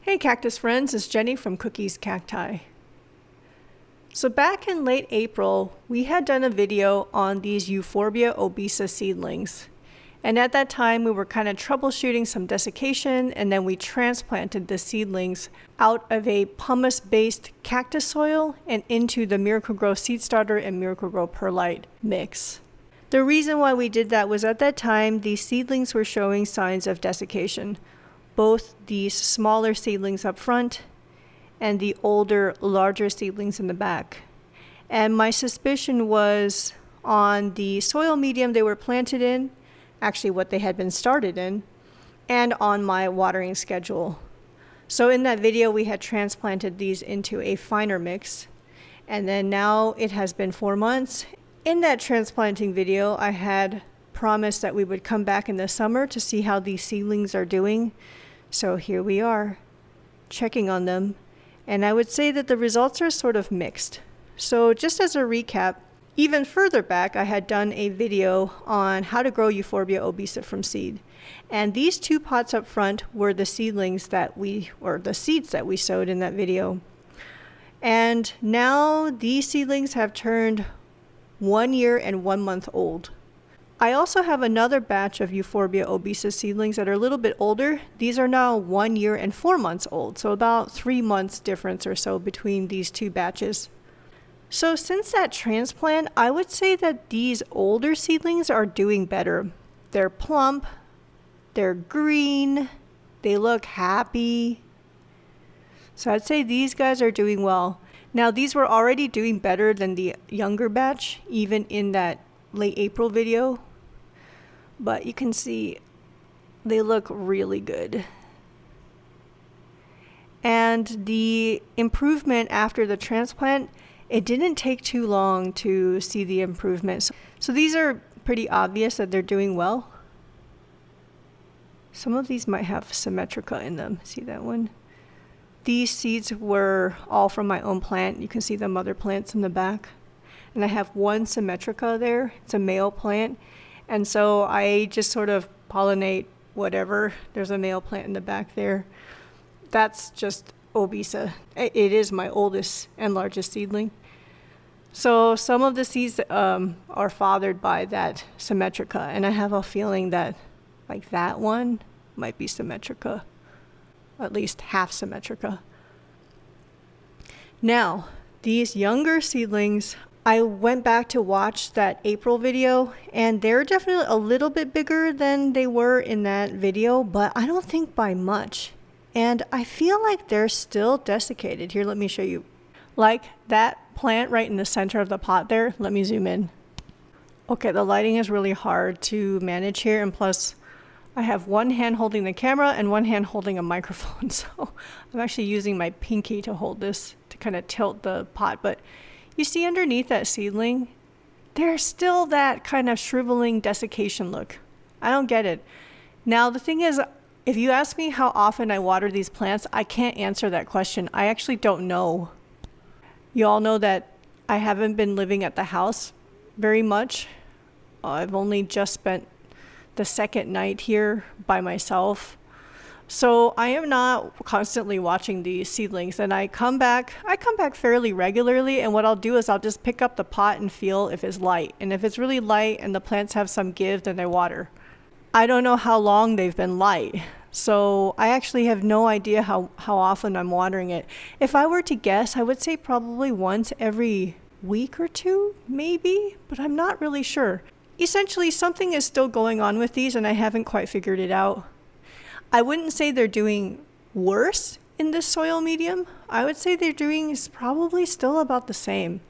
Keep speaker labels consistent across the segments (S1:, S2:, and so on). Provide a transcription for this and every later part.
S1: Hey cactus friends, it's Jenny from Cookies Cacti. So back in late April, we had done a video on these Euphorbia obesa seedlings. And at that time, we were kind of troubleshooting some desiccation, and then we transplanted the seedlings out of a pumice-based cactus soil and into the Miracle-Gro Seed Starter and Miracle-Gro Perlite mix. The reason why we did that was at that time, these seedlings were showing signs of desiccation. Both these smaller seedlings up front and the older, larger seedlings in the back. And my suspicion was on the soil medium they were planted in, actually what they had been started in, and on my watering schedule. So in that video, we had transplanted these into a finer mix. And then now it has been 4 months. In that transplanting video, I had promised that we would come back in the summer to see how these seedlings are doing. So here we are, checking on them, and I would say that the results are sort of mixed. So just as a recap, even further back, I had done a video on how to grow Euphorbia obesa from seed. And these 2 pots up front were the seedlings the seeds that we sowed in that video. And now these seedlings have turned 1 year and 1 month old. I also have another batch of Euphorbia obesa seedlings that are a little bit older. These are now 1 year and 4 months old, so about 3 months difference or so between these 2 batches. So since that transplant, I would say that these older seedlings are doing better. They're plump, they're green, they look happy. So I'd say these guys are doing well. Now these were already doing better than the younger batch, even in that late April video. But you can see they look really good. And the improvement after the transplant, it didn't take too long to see the improvement. So these are pretty obvious that they're doing well. Some of these might have symmetrica in them. See that one? These seeds were all from my own plant. You can see the mother plants in the back. And I have one symmetrica there. It's a male plant. And so I just sort of pollinate whatever. There's a male plant in the back there. That's just obesa. It is my oldest and largest seedling. So some of the seeds are fathered by that symmetrica. And I have a feeling that like that one might be symmetrica. At least half symmetrica. Now, these younger seedlings, I went back to watch that April video, and they're definitely a little bit bigger than they were in that video, but I don't think by much. And I feel like they're still desiccated. Here, let me show you. Like that plant right in the center of the pot there. Let me zoom in. Okay, the lighting is really hard to manage here, and plus I have one hand holding the camera and one hand holding a microphone. So I'm actually using my pinky to hold this to kind of tilt the pot, but you see underneath that seedling, there's still that kind of shriveling desiccation look. I don't get it. Now, the thing is, if you ask me how often I water these plants, I can't answer that question. I actually don't know. You all know that I haven't been living at the house very much. I've only just spent the second night here by myself. So I am not constantly watching these seedlings, and I come back fairly regularly, and what I'll do is I'll just pick up the pot and feel if it's light. And if it's really light and the plants have some give, then I water. I don't know how long they've been light, so I actually have no idea how often I'm watering it. If I were to guess, I would say probably once every week or 2, maybe, but I'm not really sure. Essentially, something is still going on with these, and I haven't quite figured it out. I wouldn't say they're doing worse in this soil medium. I would say they're doing is probably still about the same,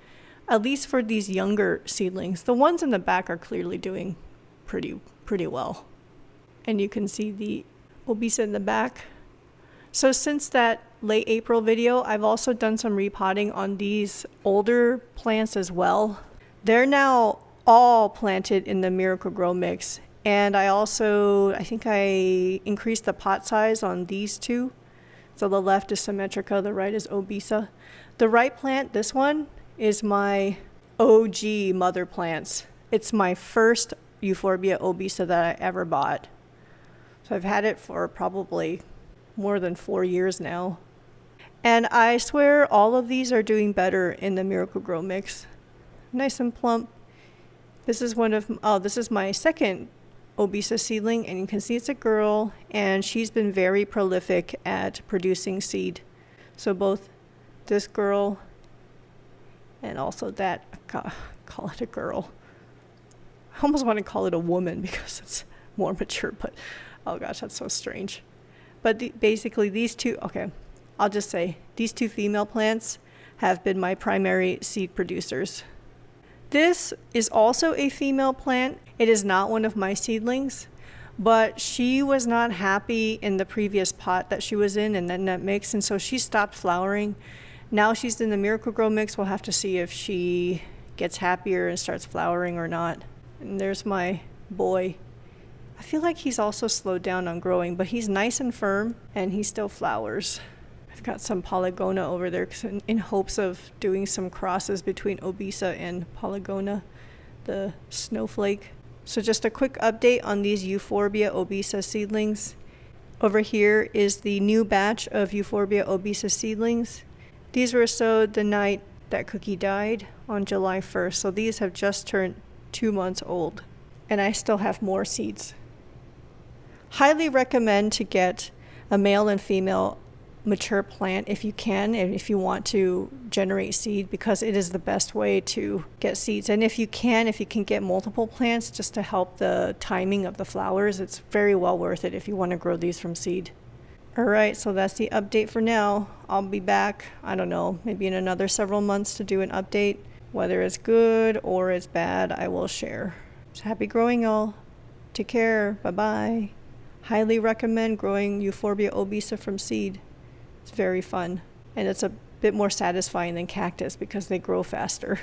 S1: at least for these younger seedlings. The ones in the back are clearly doing pretty well. And you can see the obesa in the back. So since that late April video, I've also done some repotting on these older plants as well. They're now all planted in the Miracle-Gro mix. And I think I increased the pot size on these 2. So the left is symmetrica, the right is obesa. The right plant, this one, is my OG mother plants. It's my first Euphorbia obesa that I ever bought. So I've had it for probably more than 4 years now. And I swear all of these are doing better in the Miracle-Gro mix. Nice and plump. This is this is my second obesa seedling, and you can see it's a girl, and she's been very prolific at producing seed. So both this girl and also that, call it a girl. I almost want to call it a woman because it's more mature, but oh gosh, that's so strange. But basically these two, okay, I'll just say these two female plants have been my primary seed producers. This is also a female plant. It is not one of my seedlings, but she was not happy in the previous pot that she was in and then that mix, and so she stopped flowering. Now she's in the Miracle-Gro mix. We'll have to see if she gets happier and starts flowering or not. And there's my boy. I feel like he's also slowed down on growing, but he's nice and firm and he still flowers. I've got some Polygona over there in hopes of doing some crosses between obesa and Polygona, the snowflake. So just a quick update on these Euphorbia obesa seedlings. Over here is the new batch of Euphorbia obesa seedlings. These were sowed the night that Cookie died on July 1st. So these have just turned 2 months old, and I still have more seeds. Highly recommend to get a male and female mature plant if you can, and if you want to generate seed, because it is the best way to get seeds. And if you can get multiple plants just to help the timing of the flowers, it's very well worth it if you want to grow these from seed. All right, so that's the update for now. I'll be back, I don't know, maybe in another several months to do an update. Whether it's good or it's bad, I will share. So happy growing, y'all. Take care. Bye-bye. Highly recommend growing Euphorbia obesa from seed. It's very fun. And it's a bit more satisfying than cactus because they grow faster.